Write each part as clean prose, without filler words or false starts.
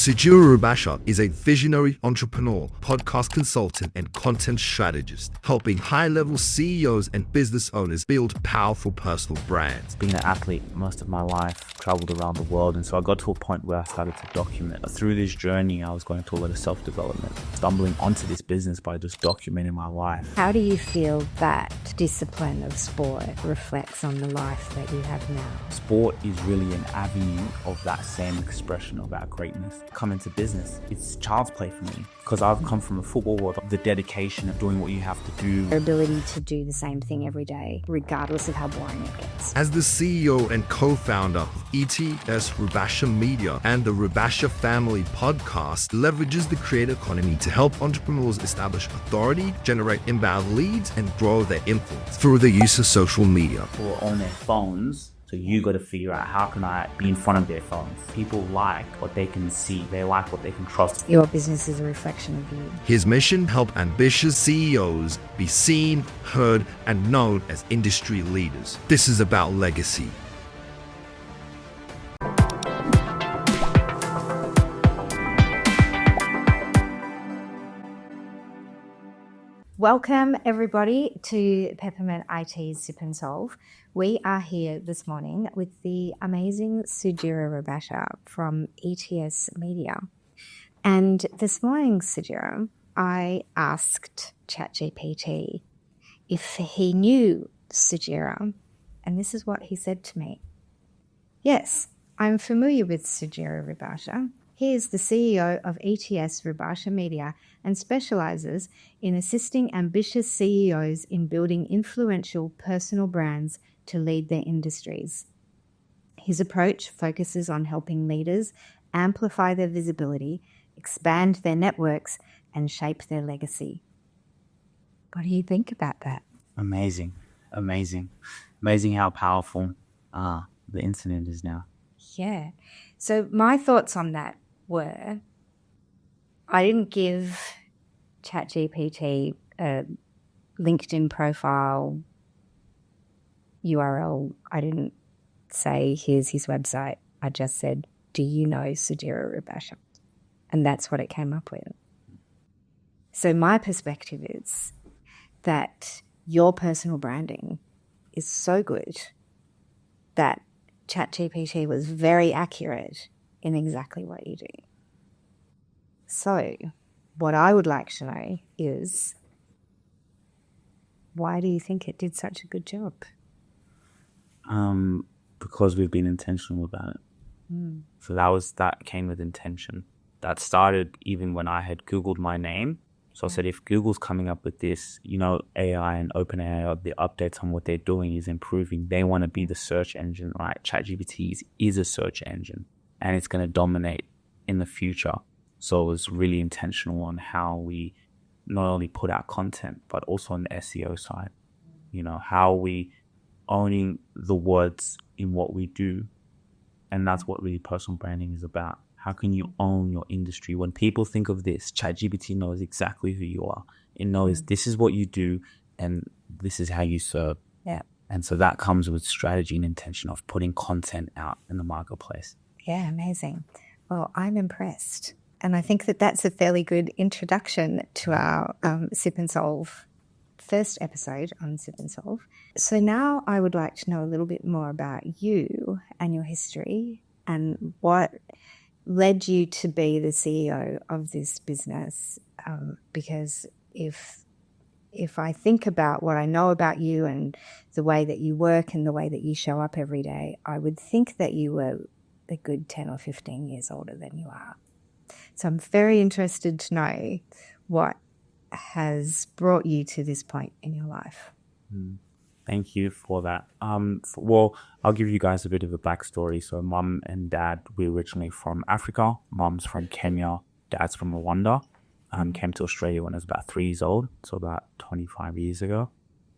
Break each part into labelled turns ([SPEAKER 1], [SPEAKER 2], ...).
[SPEAKER 1] Sugira Rubasha is a visionary entrepreneur, podcast consultant, and content strategist, helping high-level CEOs and business owners build powerful personal brands.
[SPEAKER 2] Being an athlete most of my life, traveled around the world, and so I got to a point where I started to document. Through this journey, I was going through a lot of self-development, stumbling onto this business by just documenting my life.
[SPEAKER 3] How do you feel that discipline of sport reflects on the life that you have now?
[SPEAKER 2] Sport is really an avenue of that same expression of our greatness. Come into business, it's child's play for me because I've come from a football world. The dedication of doing what you have to do.
[SPEAKER 3] Your ability to do the same thing every day, regardless of how boring it gets.
[SPEAKER 1] As the CEO and co-founder of ETS Rubasha Media and the Rubasha Family podcast leverages the creator economy to help entrepreneurs establish authority, generate inbound leads, and grow their influence through the use of social media.
[SPEAKER 2] People are on their phones, so you got to figure out how can I be in front of their phones. People like what they can see. They like what they can trust.
[SPEAKER 3] Your business is a reflection of you.
[SPEAKER 1] His mission: help ambitious CEOs be seen, heard, and known as industry leaders. This is about legacy.
[SPEAKER 3] Welcome everybody to Peppermint IT's Sip and Solve. We are here this morning with the amazing Sugira Rubasha from ETS Media. And this morning, Sugira, I asked ChatGPT if he knew Sugira, and this is what he said to me. Yes, I'm familiar with Sugira Rubasha. He is the CEO of ETS Rubasha Media and specializes in assisting ambitious CEOs in building influential personal brands to lead their industries. His approach focuses on helping leaders amplify their visibility, expand their networks, and shape their legacy. What do you think about that?
[SPEAKER 2] Amazing how powerful the internet is now.
[SPEAKER 3] Yeah. So my thoughts on that were, I didn't give ChatGPT a LinkedIn profile URL. I didn't say, here's his website. I just said, do you know Sugira Rubasha? And that's what it came up with. So my perspective is that your personal branding is so good that ChatGPT was very accurate in exactly what you do. So what I would like to know is, why do you think it did such a good job?
[SPEAKER 2] Because we've been intentional about it. So that came with intention. That started even when I had Googled my name. So I said, if Google's coming up with this, AI and OpenAI, the updates on what they're doing is improving. They want to be the search engine, right? ChatGPT is a search engine and it's going to dominate in the future. So it was really intentional on how we not only put out content, but also on the SEO side. How we owning the words in what we do. And that's what really personal branding is about. How can you own your industry? When people think of this, ChatGPT knows exactly who you are. It knows this is what you do and this is how you serve.
[SPEAKER 3] Yeah.
[SPEAKER 2] And so that comes with strategy and intention of putting content out in the marketplace.
[SPEAKER 3] Yeah, amazing. Well, I'm impressed. And I think that that's a fairly good introduction to our Sip and Solve first episode on Sip and Solve. So now I would like to know a little bit more about you and your history and what led you to be the CEO of this business, because if I think about what I know about you and the way that you work and the way that you show up every day, I would think that you were a good 10 or 15 years older than you are. So I'm very interested to know what has brought you to this point in your life.
[SPEAKER 2] Thank you for that. Well, I'll give you guys a bit of a backstory. So mum and dad, we're originally from Africa. Mum's from Kenya, dad's from Rwanda. Came to Australia when I was about 3 years old, so about 25 years ago.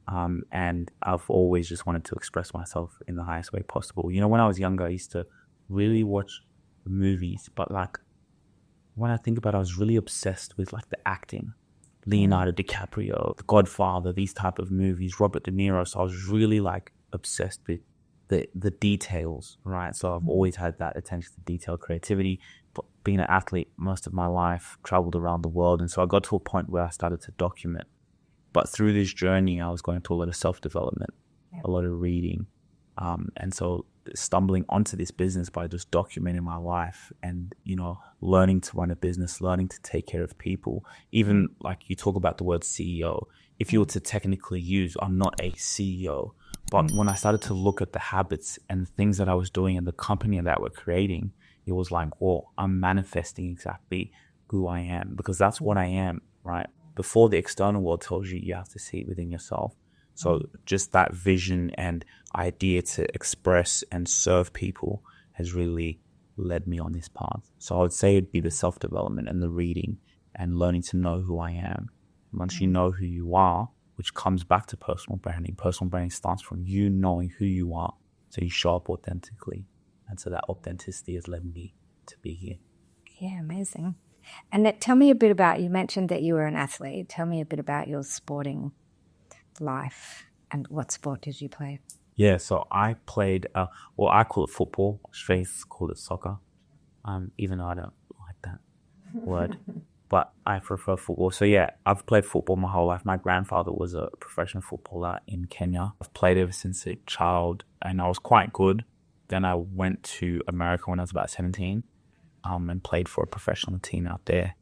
[SPEAKER 2] And I've always just wanted to express myself in the highest way possible. When I was younger, I used to really watch movies, but when I think about it, I was really obsessed with the acting. Leonardo DiCaprio, The Godfather, these type of movies, Robert De Niro. So I was really obsessed with the details, right? So I've always had that attention to detail, creativity. being an athlete most of my life, traveled around the world. And so I got to a point where I started to document. But through this journey, I was going through a lot of self-development, a lot of reading. And so stumbling onto this business by just documenting my life and, learning to run a business, learning to take care of people. Even like you talk about the word CEO, if you were to technically use, I'm not a CEO. But when I started to look at the habits and things that I was doing in the company that we're creating, it was like, whoa, I'm manifesting exactly who I am, because that's what I am, right? Before the external world tells you, you have to see it within yourself. So just that vision and idea to express and serve people has really led me on this path. So I would say it'd be the self-development and the reading and learning to know who I am. Once you know who you are, which comes back to personal branding. Personal branding starts from you knowing who you are, so you show up authentically. And so that authenticity has led me to be here.
[SPEAKER 3] Yeah, amazing. And tell me a bit about, you mentioned that you were an athlete. Tell me a bit about your sporting life and what sport did you play?
[SPEAKER 2] Yeah, so I played, I call it football. Australians call it soccer, even though I don't like that word. But I prefer football. So yeah, I've played football my whole life. My grandfather was a professional footballer in Kenya. I've played ever since a child, and I was quite good. Then I went to America when I was about 17, and played for a professional team out there,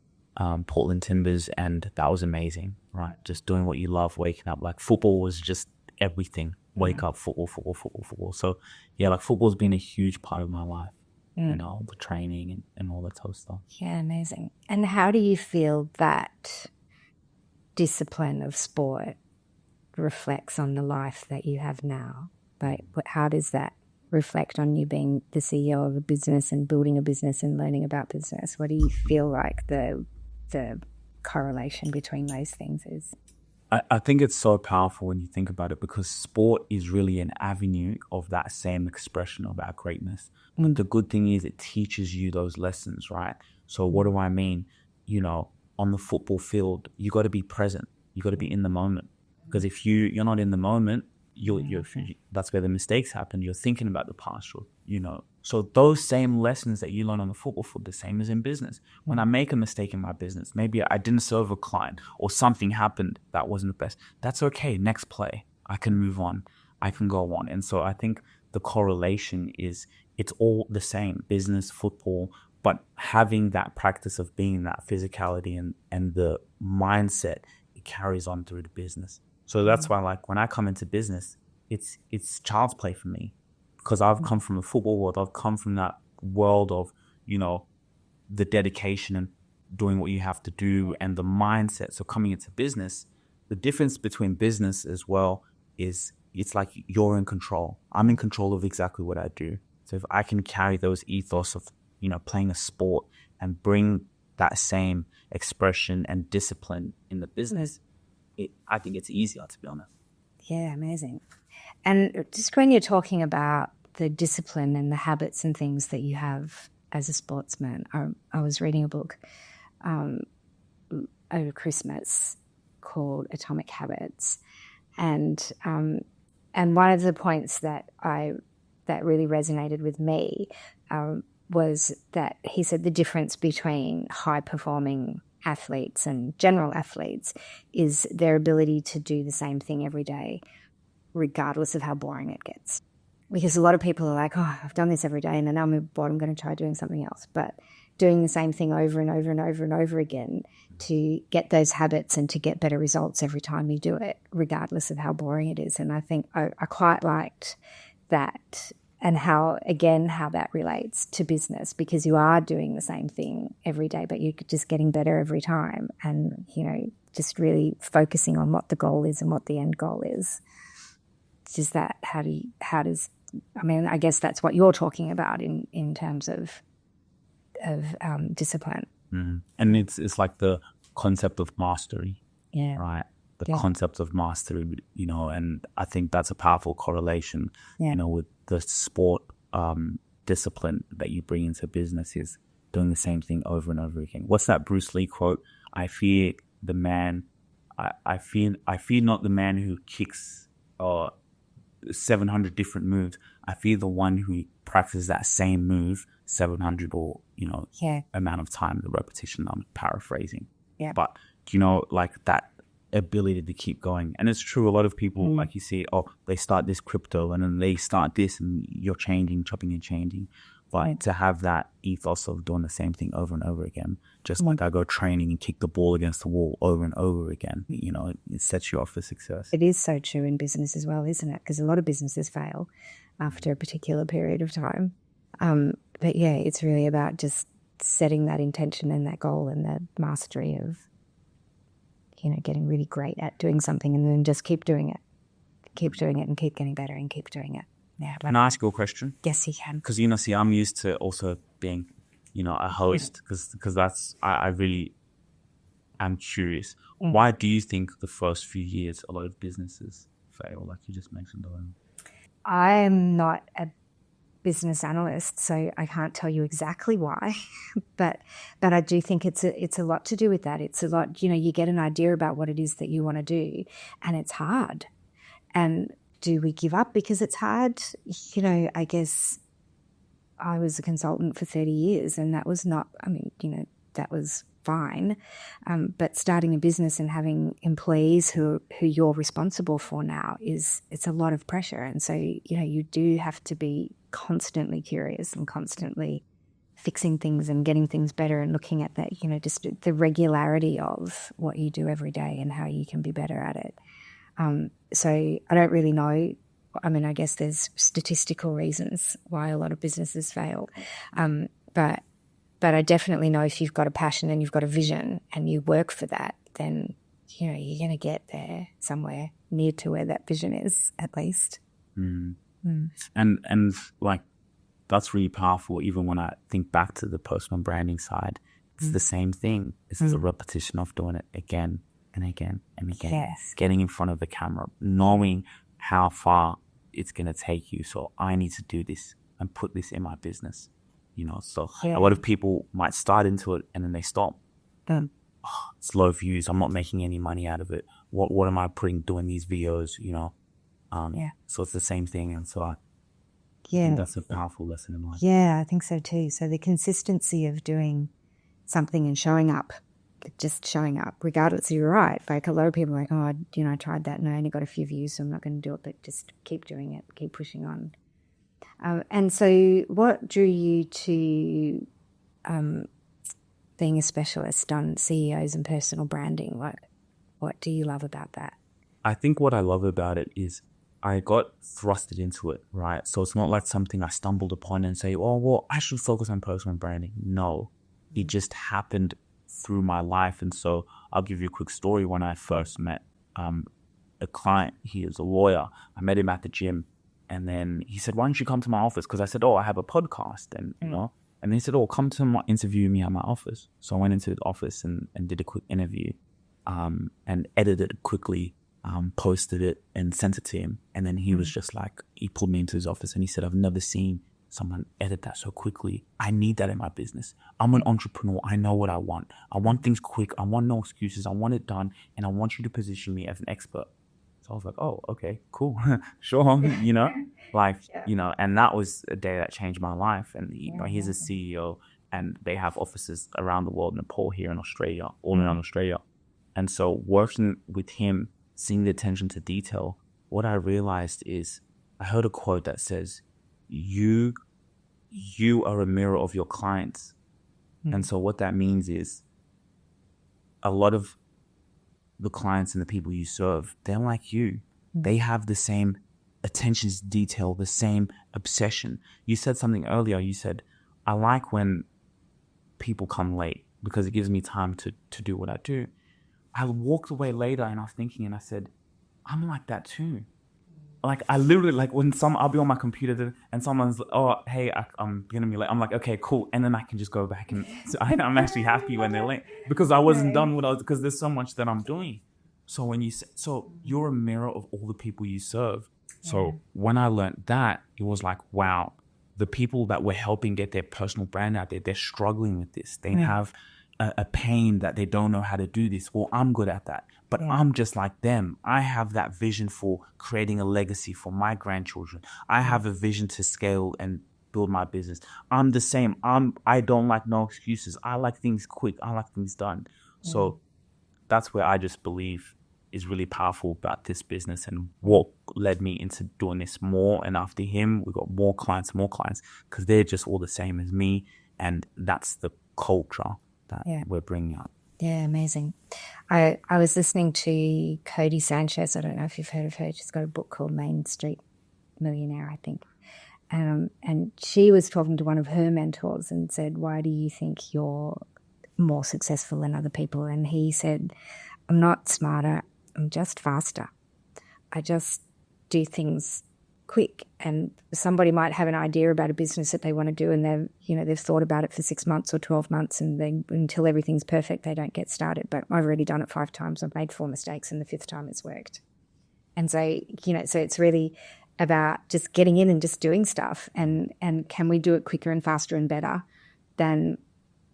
[SPEAKER 2] Portland Timbers, and that was amazing, right? Just doing what you love, waking up. Like football was just everything. Wake up, football. So yeah, like football's been a huge part of my life. The training and all that sort of stuff.
[SPEAKER 3] Yeah, amazing. And how do you feel that discipline of sport reflects on the life that you have now? Like, how does that reflect on you being the CEO of a business and building a business and learning about business? What do you feel like the correlation between those things is?
[SPEAKER 2] I think it's so powerful when you think about it, because sport is really an avenue of that same expression of our greatness. And the good thing is it teaches you those lessons, right? So what do I mean? On the football field, you got to be present. You got to be in the moment. Because if you're not in the moment, that's where the mistakes happen. You're thinking about the past, So those same lessons that you learn on the football field, the same as in business. When I make a mistake in my business, maybe I didn't serve a client or something happened that wasn't the best. That's okay. Next play, I can move on. I can go on. And so I think the correlation is it's all the same, business, football, but having that practice of being that physicality and the mindset, it carries on through the business. So that's why, like, when I come into business, it's child's play for me, because I've come from the football world. I've come from that world of, the dedication and doing what you have to do and the mindset. So coming into business, the difference between business as well is it's like you're in control. I'm in control of exactly what I do. So if I can carry those ethos of, playing a sport and bring that same expression and discipline in the business, I think it's easier, to be honest.
[SPEAKER 3] Yeah, amazing. And just when you're talking about the discipline and the habits and things that you have as a sportsman, I was reading a book over Christmas called Atomic Habits, and one of the points that really resonated with me was that he said the difference between high performing athletes and general athletes is their ability to do the same thing every day, regardless of how boring it gets. Because a lot of people are like, oh, I've done this every day and now I'm bored, I'm going to try doing something else. But doing the same thing over and over and over and over again to get those habits and to get better results every time you do it, regardless of how boring it is. And I think I quite liked that, and how that relates to business, because you are doing the same thing every day, but you're just getting better every time, and, just really focusing on what the goal is and what the end goal is. Is that, I guess that's what you're talking about in terms of discipline.
[SPEAKER 2] Mm-hmm. And it's like the concept of mastery,
[SPEAKER 3] yeah,
[SPEAKER 2] right? The concept of mastery, and I think that's a powerful correlation, with the sport discipline that you bring into business, is doing the same thing over and over again. What's that Bruce Lee quote? I fear the man, I fear not the man who kicks 700 different moves. I fear the one who practices that same move 700 or,
[SPEAKER 3] Yeah.
[SPEAKER 2] amount of time, the repetition, I'm paraphrasing.
[SPEAKER 3] Yeah.
[SPEAKER 2] But, like that ability to keep going. And it's true, a lot of people, like you see, they start this crypto and then they start this and you're changing, chopping and changing. But to have that ethos of doing the same thing over and over again, just like I go training and kick the ball against the wall over and over again, it sets you up for success.
[SPEAKER 3] It is so true in business as well, isn't it? Because a lot of businesses fail after a particular period of time. But yeah, it's really about just setting that intention and that goal and the mastery of, getting really great at doing something and then just keep doing it and keep getting better and keep doing it. Yeah.
[SPEAKER 2] Can I ask you a question?
[SPEAKER 3] Yes, you can.
[SPEAKER 2] Because, see, I'm used to also being, a host because that's, I really am curious. Why do you think the first few years a lot of businesses fail, like you just mentioned earlier?
[SPEAKER 3] I'm not a business analyst, so I can't tell you exactly why, but I do think it's a lot to do with that. It's a lot, you get an idea about what it is that you want to do, and it's hard. And do we give up because it's hard? I guess I was a consultant for 30 years, and that was not. That was fine. But starting a business and having employees who you're responsible for now it's a lot of pressure. And so, you do have to be constantly curious and constantly fixing things and getting things better and looking at that, just the regularity of what you do every day and how you can be better at it. So I don't really know. I guess there's statistical reasons why a lot of businesses fail. But I definitely know if you've got a passion and you've got a vision and you work for that, then, you're going to get there somewhere near to where that vision is, at least.
[SPEAKER 2] And like, that's really powerful. Even when I think back to the personal branding side, it's the same thing. It's the repetition of doing it again and again and again.
[SPEAKER 3] Yes. Getting
[SPEAKER 2] in front of the camera, knowing how far it's going to take you. So I need to do this and put this in my business. So a lot of people might start into it and then they stop. It's low views. I'm not making any money out of it. What am I doing these videos, So it's the same thing. And so I think that's a powerful lesson in life.
[SPEAKER 3] Yeah, I think so too. So the consistency of doing something and showing up, just showing up, regardless, you're right. Like a lot of people are like, I tried that and I only got a few views, so I'm not going to do it, but just keep doing it, keep pushing on. And so what drew you to being a specialist on CEOs and personal branding? What do you love about that?
[SPEAKER 2] I think what I love about it is I got thrusted into it, right? So it's not like something I stumbled upon and say, I should focus on personal branding. No, it just happened through my life. And so I'll give you a quick story. When I first met a client, he is a lawyer. I met him at the gym. And then he said, why don't you come to my office? Because I said, I have a podcast. And, and he said, come to interview me at my office. So I went into the office and did a quick interview and edited it quickly, posted it and sent it to him. And then he was just like, he pulled me into his office and he said, I've never seen someone edit that so quickly. I need that in my business. I'm an entrepreneur. I know what I want. I want things quick. I want no excuses. I want it done. And I want you to position me as an expert. I was like, okay, cool. Sure. And that was a day that changed my life. And, he's a CEO and they have offices around the world, Nepal, here in Australia, all around Australia. And so working with him, seeing the attention to detail, what I realized is I heard a quote that says, you are a mirror of your clients. And so what that means is a lot of the clients and the people you serve, they're like you. They have the same attention to detail, the same obsession. You said something earlier. You said, I like when people come late because it gives me time to do what I do. I walked away later and I was thinking and I said, I'm like that too. Like I literally, like when I'll be on my computer and someone's like, hey, I'm going to be late. I'm like, okay, cool. And then I can just go back and I'm actually happy when they're late because I wasn't done because there's so much that I'm doing. So when you're a mirror of all the people you serve. So when I learned that, it was like, wow, the people that we're helping get their personal brand out there, they're struggling with this. They have a pain that they don't know how to do this. Well, I'm good at that, but I'm just like them. I have that vision for creating a legacy for my grandchildren. I have a vision to scale and build my business. I'm the same. I don't like no excuses. I like things quick. I like things done. So that's where I just believe is really powerful about this business, and what led me into doing this more. And after him, we got more clients, because they're just all the same as me. And that's the culture that we're bringing up.
[SPEAKER 3] Yeah, amazing. I was listening to Cody Sanchez. I don't know if you've heard of her. She's got a book called Main Street Millionaire, I think. And she was talking to one of her mentors and said, why do you think you're more successful than other people? And he said, I'm not smarter, I'm just faster. I just do things quick. And somebody might have an idea about a business that they want to do, and they've thought about it for 6 months or 12 months, and until everything's perfect, they don't get started. But I've already done it 5 times. I've made 4 mistakes, and the 5th time it's worked. And so, so it's really about just getting in and just doing stuff. And can we do it quicker and faster and better than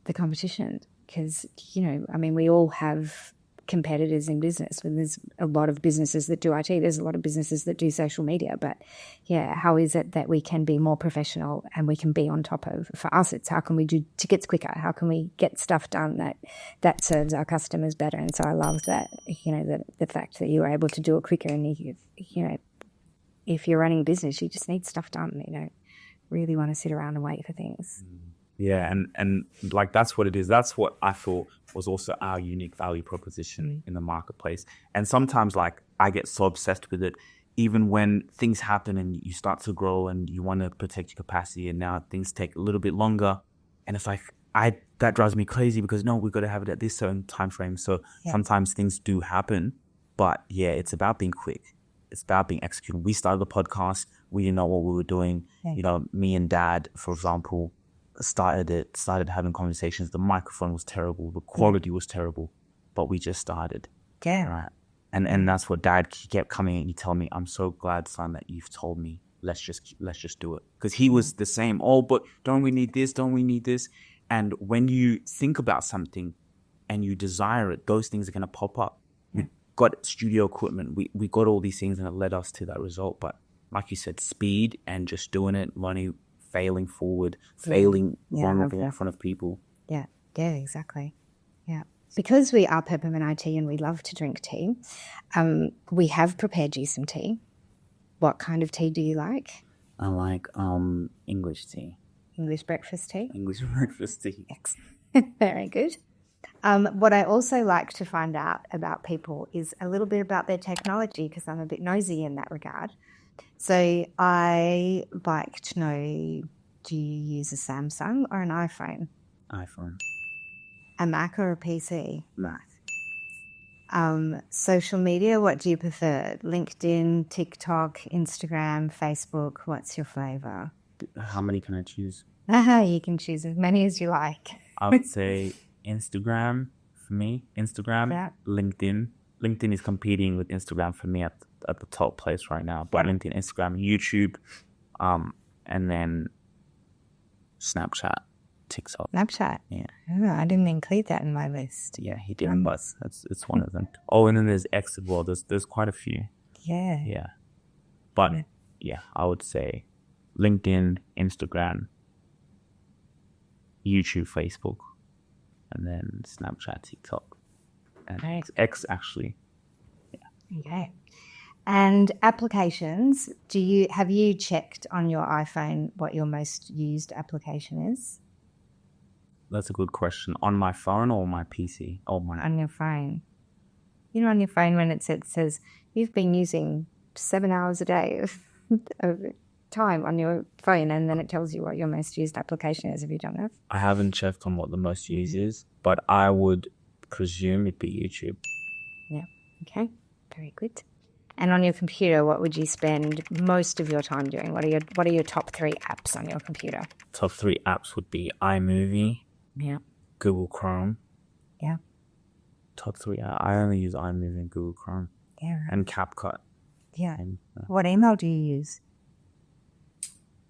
[SPEAKER 3] the competition? Because, we all have competitors in business. There's a lot of businesses that do IT. There's a lot of businesses that do social media. But, how is it that we can be more professional and we can be on top of? For us, it's how can we do tickets quicker? How can we get stuff done that serves our customers better? And so I love that, the fact that you were able to do it quicker. And, if you're running a business, you just need stuff done. You don't really want to sit around and wait for things.
[SPEAKER 2] Yeah, and like that's what it is. That's what I thought was also our unique value proposition in the marketplace. And sometimes, like, I get so obsessed with it, even when things happen and you start to grow and you want to protect your capacity, and now things take a little bit longer, and it's like that drives me crazy, because no, we've got to have it at this certain time frame. So sometimes things do happen, but it's about being quick. It's about being executed. We started the podcast. We didn't know what we were doing. Me and Dad, for example, started having conversations. The microphone was terrible. The quality was terrible, but we just started.
[SPEAKER 3] Yeah.
[SPEAKER 2] Right. And that's what Dad kept coming and he told me, I'm so glad, son, that you've told me, let's just do it. Because he was the same. Oh, but don't we need this? Don't we need this? And when you think about something and you desire it, those things are going to pop up. We got studio equipment. We got all these things, and it led us to that result. But like you said, speed and just doing it, learning, failing forward, failing vulnerable in front of people.
[SPEAKER 3] Yeah, exactly. Yeah. Because we are Peppermint IT and we love to drink tea, we have prepared you some tea. What kind of tea do you like?
[SPEAKER 2] I like English tea.
[SPEAKER 3] English breakfast tea?
[SPEAKER 2] English breakfast tea.
[SPEAKER 3] Excellent. Very good. What I also like to find out about people is a little bit about their technology, because I'm a bit nosy in that regard. So I like to know, do you use a Samsung or an iPhone?
[SPEAKER 2] iPhone.
[SPEAKER 3] A Mac or a PC?
[SPEAKER 2] Mac.
[SPEAKER 3] Social media, what do you prefer? LinkedIn, TikTok, Instagram, Facebook? What's your flavor?
[SPEAKER 2] How many can I choose?
[SPEAKER 3] You can choose as many as you like.
[SPEAKER 2] I would say Instagram for me. Instagram, LinkedIn. LinkedIn is competing with Instagram for me at the top place right now. But LinkedIn, Instagram, YouTube, and then Snapchat, TikTok.
[SPEAKER 3] Snapchat?
[SPEAKER 2] Yeah.
[SPEAKER 3] Oh, I didn't include that in my list.
[SPEAKER 2] Yeah, he didn't, but it's one of them. Oh, and then there's X as well. There's quite a few.
[SPEAKER 3] Yeah.
[SPEAKER 2] Yeah. But I would say LinkedIn, Instagram, YouTube, Facebook, and then Snapchat, TikTok, and X actually. Yeah.
[SPEAKER 3] Okay. And applications, have you checked on your iPhone what your most used application is?
[SPEAKER 2] That's a good question. On my phone or my PC?
[SPEAKER 3] On your phone. On your phone when it says you've been using 7 hours a day of time on your phone, and then it tells you what your most used application is. Have you done that?
[SPEAKER 2] I haven't checked on what the most used is, but I would presume it'd be YouTube.
[SPEAKER 3] Yeah. Okay. Very good. And on your computer, what would you spend most of your time doing? What are your top 3 apps on your computer?
[SPEAKER 2] Top 3 apps would be iMovie.
[SPEAKER 3] Yeah.
[SPEAKER 2] Google Chrome.
[SPEAKER 3] Yeah.
[SPEAKER 2] Top 3. I only use iMovie and Google Chrome.
[SPEAKER 3] Yeah. Right.
[SPEAKER 2] And CapCut.
[SPEAKER 3] Yeah.
[SPEAKER 2] And,
[SPEAKER 3] what email do you use?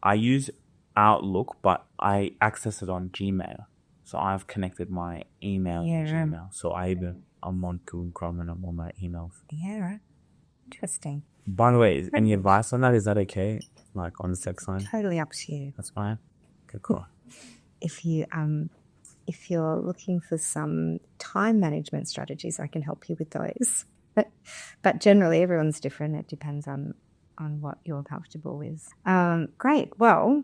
[SPEAKER 2] I use Outlook, but I access it on Gmail. So I've connected my email to Gmail. So I'm on Google Chrome and I'm on my emails.
[SPEAKER 3] Yeah, right. Interesting.
[SPEAKER 2] By the way, any advice on that? Is that okay? Like on the sex line?
[SPEAKER 3] Totally up to you.
[SPEAKER 2] That's fine. Okay, cool.
[SPEAKER 3] If you're looking for some time management strategies, I can help you with those. But generally, everyone's different. It depends on what you're comfortable with. Great. Well,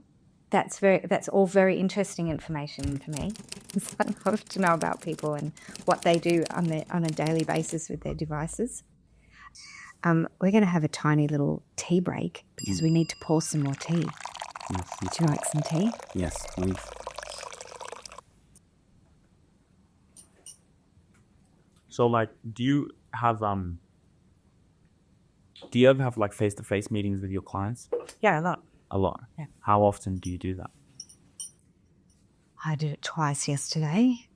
[SPEAKER 3] that's all very interesting information for me. It's love to know about people and what they do on a daily basis with their devices. We're going to have a tiny little tea break because we need to pour some more tea.
[SPEAKER 2] Yes,
[SPEAKER 3] Do you like some tea?
[SPEAKER 2] yes, please. So, like, do you ever have like face-to-face meetings with your clients?
[SPEAKER 3] Yeah, a lot.
[SPEAKER 2] A lot.
[SPEAKER 3] Yeah.
[SPEAKER 2] How often do you do that?
[SPEAKER 3] I did it twice yesterday.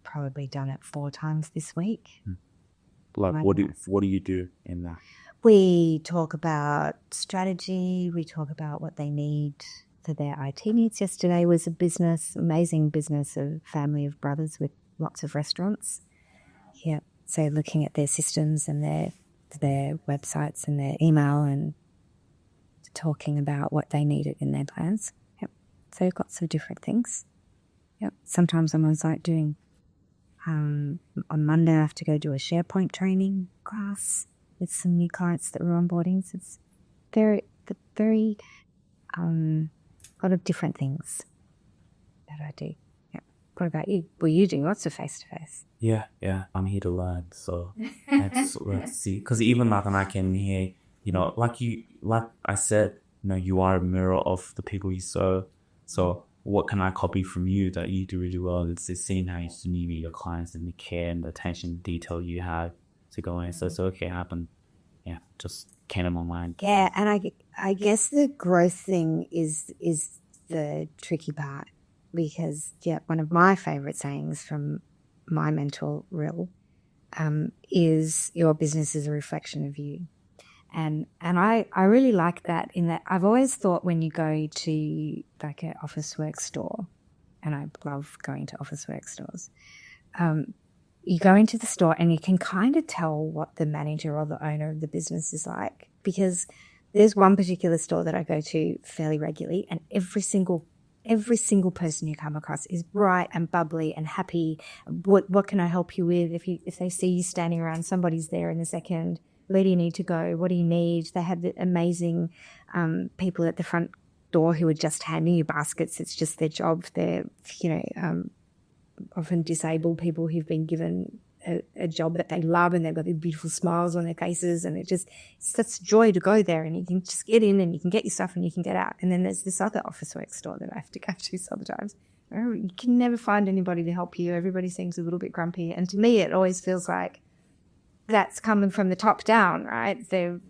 [SPEAKER 3] Probably done it 4 times this week.
[SPEAKER 2] Like,
[SPEAKER 3] Right.
[SPEAKER 2] what do you do in that?
[SPEAKER 3] We talk about strategy. We talk about what they need for their IT needs. Yesterday was amazing business, a family of brothers with lots of restaurants. Yeah. So looking at their systems and their websites and their email and talking about what they needed in their plans. Yep. So lots of different things. Yep. Sometimes I'm on site doing, on Monday I have to go do a SharePoint training class with some new clients that we're onboarding. So it's very lot of different things that I do. Yeah. What about you? Well, you do lots of face-to-face.
[SPEAKER 2] Yeah. I'm here to learn, so let's see. Because even like, and I can hear, like I said, you are a mirror of the people you serve. So what can I copy from you that you do really well? It's seeing how you meet your clients and the care and the attention to detail you have to go in. So it's okay, happen. Yeah, just came to my mind.
[SPEAKER 3] Yeah, and I guess the growth thing is the tricky part because one of my favorite sayings from my mentor Rill is your business is a reflection of you. And I really like that in that I've always thought when you go to like an Officeworks store, and I love going to Officeworks stores, you go into the store and you can kind of tell what the manager or the owner of the business is like because there's one particular store that I go to fairly regularly and every single person you come across is bright and bubbly and happy. What can I help you with? If they see you standing around, somebody's there in a second. Where do you need to go? What do you need? They have the amazing people at the front door who are just handing you baskets. It's just their job. They're, often disabled people who've been given a job that they love and they've got these beautiful smiles on their faces and it's such joy to go there and you can just get in and you can get your stuff and you can get out. And then there's this other Officeworks store that I have to go to sometimes. You can never find anybody to help you. Everybody seems a little bit grumpy. And to me, it always feels like that's coming from the top down, right? They're,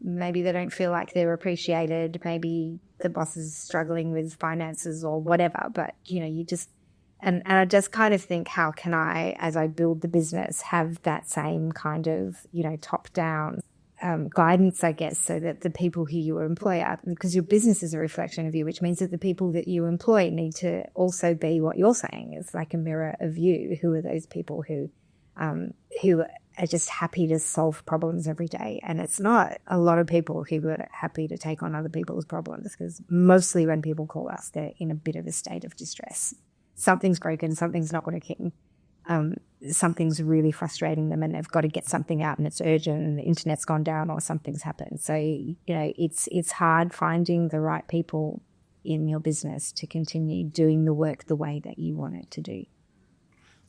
[SPEAKER 3] maybe they don't feel like they're appreciated. Maybe the boss is struggling with finances or whatever, but, you just... And I just kind of think, how can I, as I build the business, have that same kind of, top-down guidance, I guess, so that the people who you employ are, because your business is a reflection of you, which means that the people that you employ need to also be what you're saying is like a mirror of you. Who are those people who are just happy to solve problems every day? And it's not a lot of people who are happy to take on other people's problems because mostly when people call us, they're in a bit of a state of distress. Something's broken, something's not working, something's really frustrating them and they've got to get something out and it's urgent and the internet's gone down or something's happened. So, it's hard finding the right people in your business to continue doing the work the way that you want it to do.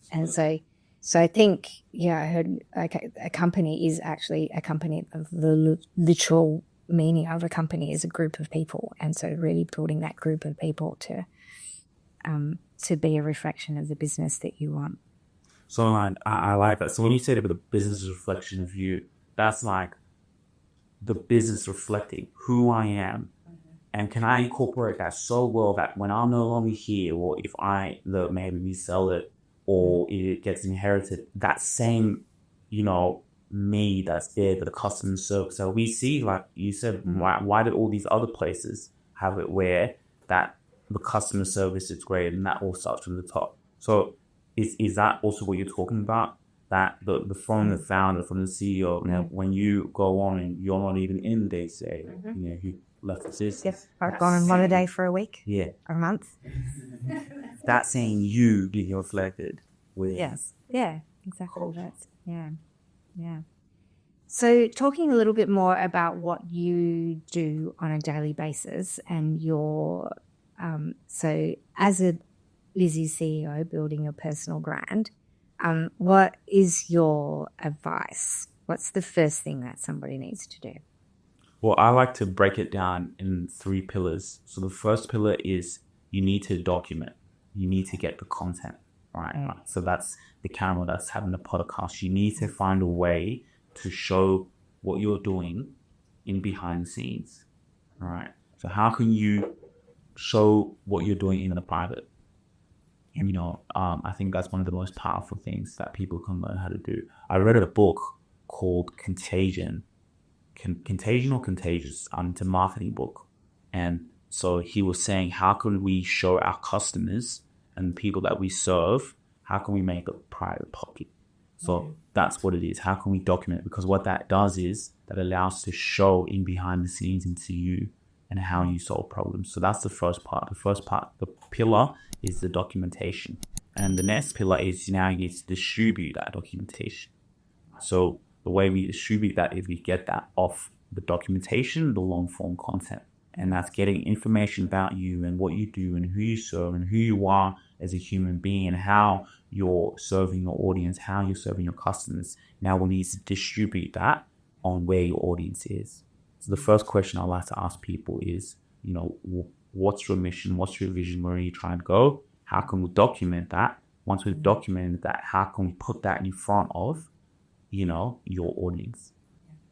[SPEAKER 3] And so I think, I heard a company is actually a company of the literal meaning of a company is a group of people. And so really building that group of people to be a reflection of the business that you want.
[SPEAKER 2] So I like that. So when you say that the business is a reflection of you, that's like the business reflecting who I am. And can I incorporate that so well that when I'm no longer here, or if maybe we sell it or it gets inherited, that same, me that's there, the customer service. So we see, like you said, why did all these other places have it where that the customer service is great and that all starts from the top? So is that also what you're talking about? that from the founder, from the CEO. Now, when you go on and you're not even in the day-to-day, you left this.
[SPEAKER 3] Yep. I've gone on holiday for a week.
[SPEAKER 2] Yeah.
[SPEAKER 3] Or a month.
[SPEAKER 2] That saying you being reflected with.
[SPEAKER 3] Yes. Yeah, exactly that. Yeah. Yeah. So talking a little bit more about what you do on a daily basis and your, so as a Lizzie CEO building your personal brand, what is your advice? What's the first thing that somebody needs to do?
[SPEAKER 2] Well, I like to break it down in 3 pillars. So the first pillar is you need to document. You need to get the content, right? So that's the camera that's having the podcast. You need to find a way to show what you're doing in behind the scenes, all right? So how can you show what you're doing in the private? You know, I think that's one of the most powerful things that people can learn how to do. I read a book called Contagion or Contagious. It's a marketing book. And so he was saying, how can we show our customers and people that we serve, how can we make a private pocket? So that's what it is. How can we document it? Because what that does is that allows to show in behind the scenes into you and how you solve problems. So that's the first part. The pillar is the documentation. And the next pillar is now you need to distribute that documentation. So the way we distribute that is we get that off the documentation, the long form content. And that's getting information about you and what you do and who you serve and who you are as a human being and how you're serving your audience, how you're serving your customers. Now we need to distribute that on where your audience is. So the first question I like to ask people is, you know, what's your mission? What's your vision? Where are you trying to go? How can we document that? Once we've documented that, how can we put that in front of, you know, your audience?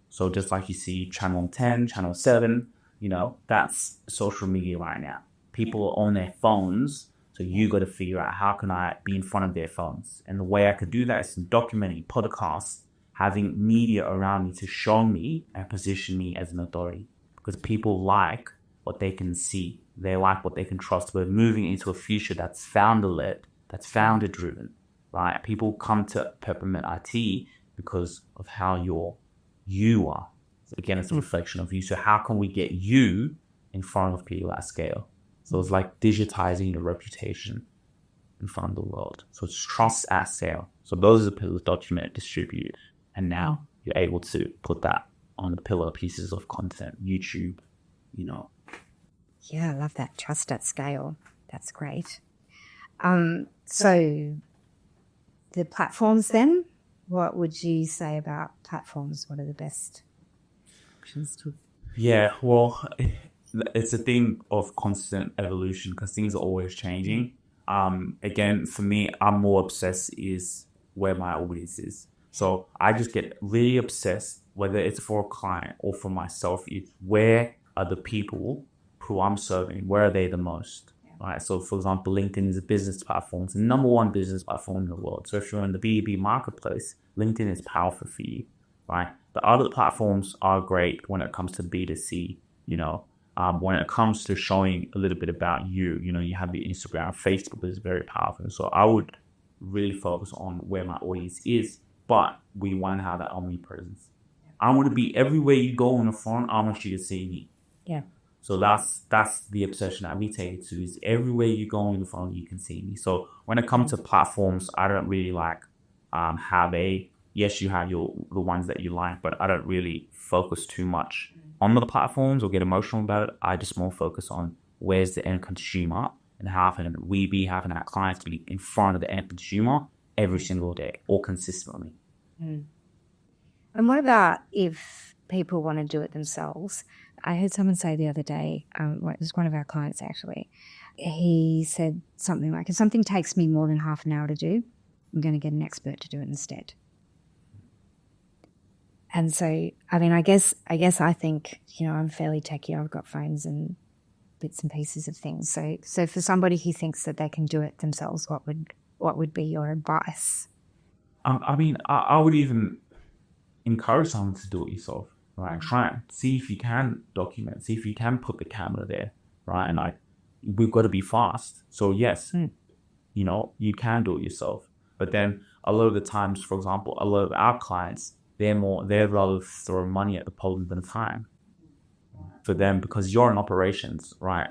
[SPEAKER 2] So just like you see channel 10, channel 7, you know, that's social media right now. People are on their phones, so you got to figure out how can I be in front of their phones. And the way I could do that is in documenting podcasts, having media around me to show me and position me as an authority. Because people like what they can see. They like what they can trust. We're moving into a future that's founder-led, that's founder-driven, right? People come to Peppermint IT because of how you are. So again, it's a reflection of you. So how can we get you in front of people at scale? So it's like digitizing your reputation in front of the world. So it's trust at scale. So those are the pillars: document, distribute. And now you're able to put that on the pillar pieces of content, YouTube, you know.
[SPEAKER 3] Yeah, I love that. Trust at scale. That's great. So the platforms then, what would you say about platforms? What are the best options to?
[SPEAKER 2] Yeah, well, it's a thing of constant evolution because things are always changing. Again, for me, I'm more obsessed is where my audience is. So I just get really obsessed, whether it's for a client or for myself, is where are the people who I'm serving, where are they the most? Right. So for example, LinkedIn is a business platform. It's the number 1 business platform in the world. So if you're in the B2B marketplace, LinkedIn is powerful for you, right? The other platforms are great when it comes to B2C, you know, when it comes to showing a little bit about you, you know, you have the Instagram, Facebook is very powerful. So I would really focus on where my audience is, but we want to have that omnipresence. I want to be everywhere you go on the phone. I want you to see me.
[SPEAKER 3] Yeah.
[SPEAKER 2] So that's the obsession that we take it to, is everywhere you go on the phone, you can see me. So when it comes to platforms, I don't really like have a, yes, you have the ones that you like, but I don't really focus too much on the platforms or get emotional about it. I just more focus on where's the end consumer and how can we be having our clients be in front of the end consumer every single day or consistently.
[SPEAKER 3] And what about if people want to do it themselves? I heard someone say the other day, it was one of our clients actually, he said something like, if something takes me more than half an hour to do, I'm going to get an expert to do it instead. And so, I mean, I guess I think, you know, I'm fairly techy. I've got phones and bits and pieces of things. So for somebody who thinks that they can do it themselves, what would be your advice?
[SPEAKER 2] I mean, I would even encourage someone to do it yourself, right? Try and see if you can document, see if you can put the camera there, right? And we've got to be fast. So yes, you know, you can do it yourself. But then a lot of the times, for example, a lot of our clients, they'd rather throw money at the problem than time for them, because you're in operations, right?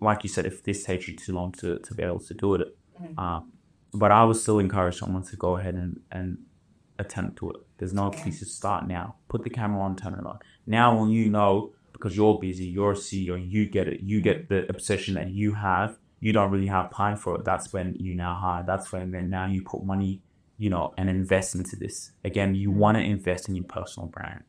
[SPEAKER 2] Like you said, if this takes you too long to be able to do it. But I would still encourage someone to go ahead and attempt to it. There's no excuse to start now. Put the camera on, turn it on. Now when you know, because you're busy, you're a CEO, you get it. You get the obsession that you have. You don't really have time for it. That's when you now hire. That's when then now you put money, and invest into this. Again, you want to invest in your personal brand,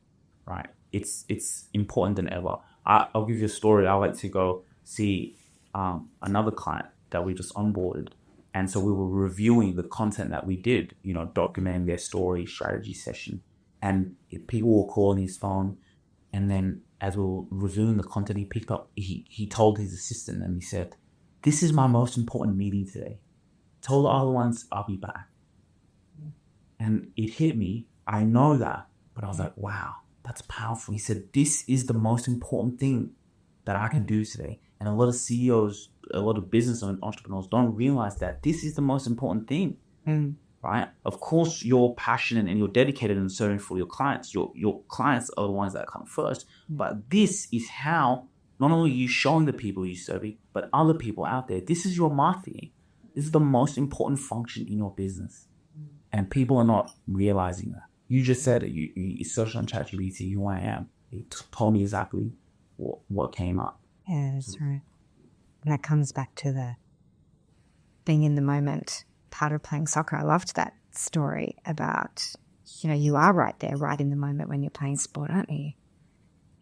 [SPEAKER 2] right? It's important than ever. I'll give you a story. I like to go see another client that we just onboarded. And so we were reviewing the content that we did, documenting their story, strategy session. And people were calling his phone. And then as we were reviewing the content, he picked up, he told his assistant and he said, "This is my most important meeting today. Told the other ones I'll be back." And it hit me. I know that. But I was like, wow, that's powerful. He said, "This is the most important thing that I can do today." And a lot of CEOs, a lot of business entrepreneurs don't realize that this is the most important thing, right? Of course, you're passionate and you're dedicated and serving for your clients. Your clients are the ones that come first. But this is how not only you showing the people you serve, but other people out there, this is your marketing. This is the most important function in your business. And people are not realizing that. You just said it. You searched on ChatGPT who I am. It told me exactly what came up.
[SPEAKER 3] Yeah, that's right. And that comes back to the being in the moment, part of playing soccer. I loved that story about, you are right there, right in the moment when you're playing sport, aren't you?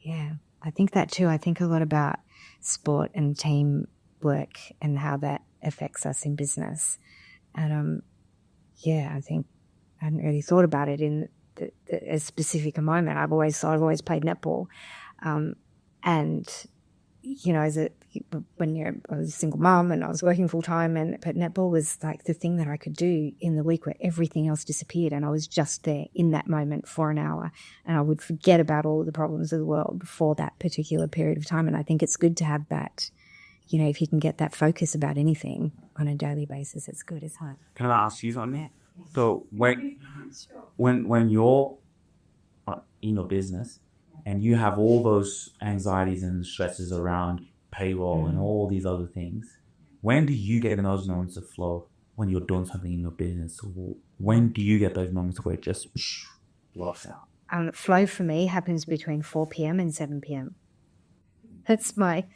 [SPEAKER 3] Yeah, I think that too. I think a lot about sport and teamwork and how that affects us in business. And I think I hadn't really thought about it in a specific moment. I've always played netball, and I was a single mum and I was working full time, but netball was like the thing that I could do in the week where everything else disappeared, and I was just there in that moment for an hour, and I would forget about all of the problems of the world for that particular period of time. And I think it's good to have that. If you can get that focus about anything on a daily basis, it's good, isn't it?
[SPEAKER 2] Can I ask you something? So when you're in your business and you have all those anxieties and stresses around payroll and all these other things, when do you get in those moments of flow when you're doing something in your business? When do you get those moments where it just laughs out?
[SPEAKER 3] Flow for me happens between 4 p.m. and 7 p.m. That's my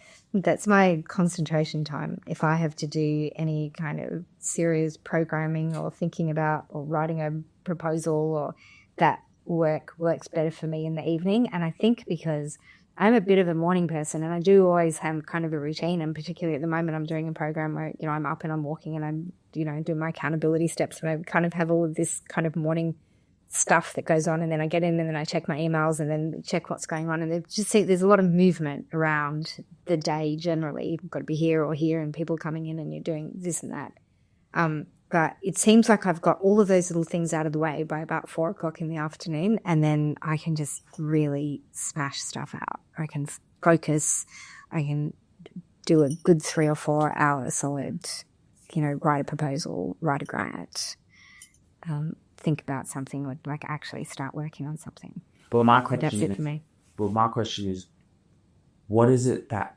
[SPEAKER 3] concentration time. If I have to do any kind of serious programming or thinking about or writing a proposal, or that works better for me in the evening. And I think because I'm a bit of a morning person and I do always have kind of a routine, and particularly at the moment I'm doing a program where, I'm up and I'm walking and I'm, doing my accountability steps, and I kind of have all of this kind of morning stuff that goes on, and then I get in and then I check my emails and then check what's going on, and there's a lot of movement around the day generally. You've got to be here or here and people coming in and you're doing this and that. But it seems like I've got all of those little things out of the way by about 4 o'clock in the afternoon, and then I can just really smash stuff out. I can focus. I can do a good 3 or 4 hour solid, write a proposal, write a grant, think about something, or like actually start working on something.
[SPEAKER 2] But my question is, what is it that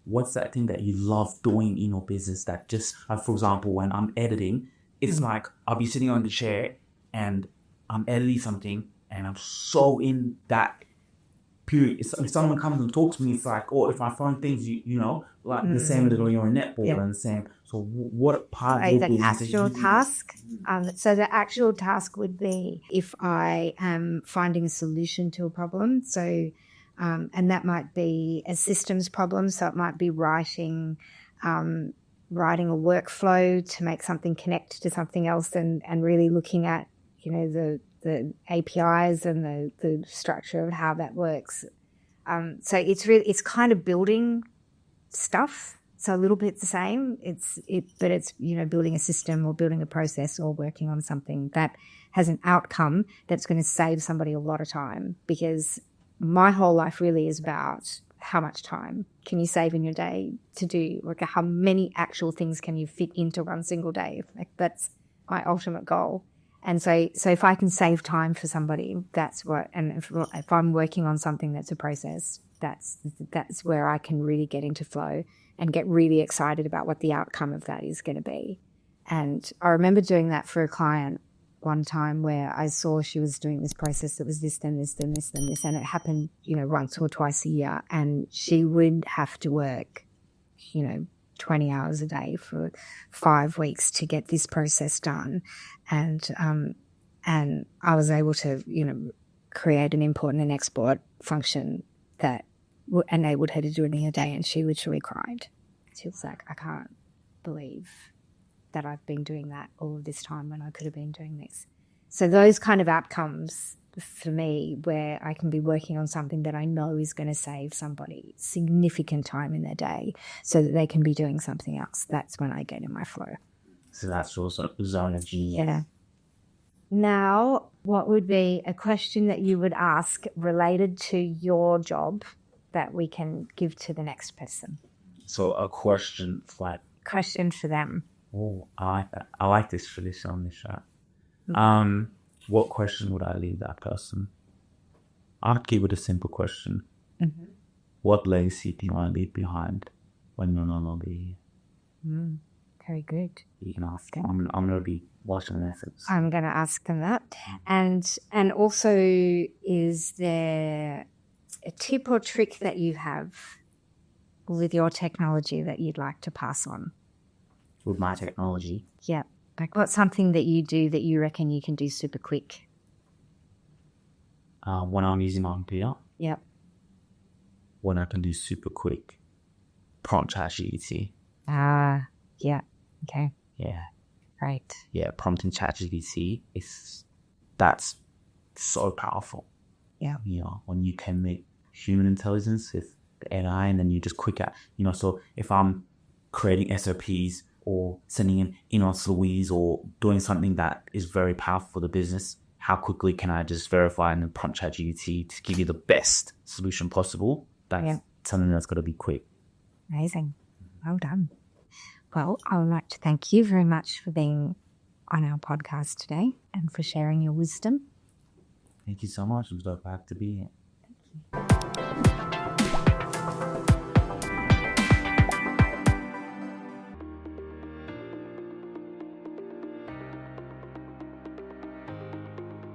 [SPEAKER 2] what's that thing that you love doing in your business that just, for example, when I'm editing, it's like I'll be sitting on the chair and I'm editing something and I'm so in that period. If someone comes and talks to me, it's like, or if my phone things, like the same as when you're a netball and the same. So what part of
[SPEAKER 3] the actual task? So the actual task would be if I am finding a solution to a problem. So, and that might be a systems problem. So it might be writing a workflow to make something connect to something else, and really looking at, the APIs and the structure of how that works. So it's kind of building stuff. So a little bit the same. But it's building a system or building a process or working on something that has an outcome that's going to save somebody a lot of time. Because my whole life really is about how much time can you save in your day to do, like how many actual things can you fit into one single day. Like that's my ultimate goal. And so if I can save time for somebody, that's what, and if I'm working on something that's a process, that's where I can really get into flow and get really excited about what the outcome of that is going to be. And I remember doing that for a client one time where I saw she was doing this process that was this, then this, then this, then this, and it happened, once or twice a year, and she would have to work, 20 hours a day for 5 weeks to get this process done. And I was able to, create an import and an export function that enabled her to do it in a day. And she literally cried. She was like, I can't believe that I've been doing that all of this time when I could have been doing this. So those kind of outcomes for me, where I can be working on something that I know is going to save somebody significant time in their day so that they can be doing something else, that's when I get in my flow.
[SPEAKER 2] So that's also the zone of genius.
[SPEAKER 3] Yeah. Now, what would be a question that you would ask related to your job that we can give to the next person?
[SPEAKER 2] So a question flat.
[SPEAKER 3] Question for them.
[SPEAKER 2] Oh, I like that. I like this tradition on this show. What question would I leave that person? I'd give it a simple question.
[SPEAKER 3] Mm-hmm.
[SPEAKER 2] What legacy do you want to leave behind when you're no longer here?
[SPEAKER 3] Very good.
[SPEAKER 2] You can ask them. I'm going to be watching the ethics.
[SPEAKER 3] I'm going to ask them that. And also, is there a tip or trick that you have with your technology that you'd like to pass on?
[SPEAKER 2] With my technology?
[SPEAKER 3] Yeah. Like, what's something that you do that you reckon you can do super quick?
[SPEAKER 2] When I'm using my computer?
[SPEAKER 3] Yep.
[SPEAKER 2] What I can do super quick? Prompt ChatGPT.
[SPEAKER 3] Yeah. Okay.
[SPEAKER 2] Yeah.
[SPEAKER 3] Right.
[SPEAKER 2] Yeah, prompting ChatGPT that's so powerful.
[SPEAKER 3] Yeah.
[SPEAKER 2] When you can make human intelligence with the AI and then you just quick at, so if I'm creating SOPs or sending in emails to Louise or doing something that is very powerful for the business, how quickly can I just verify and then prompt ChatGPT to give you the best solution possible? That's something that's got to be quick.
[SPEAKER 3] Amazing. Well done. Well, I would like to thank you very much for being on our podcast today and for sharing your wisdom.
[SPEAKER 2] Thank you so much. I'm so glad to be here.
[SPEAKER 3] Thank you.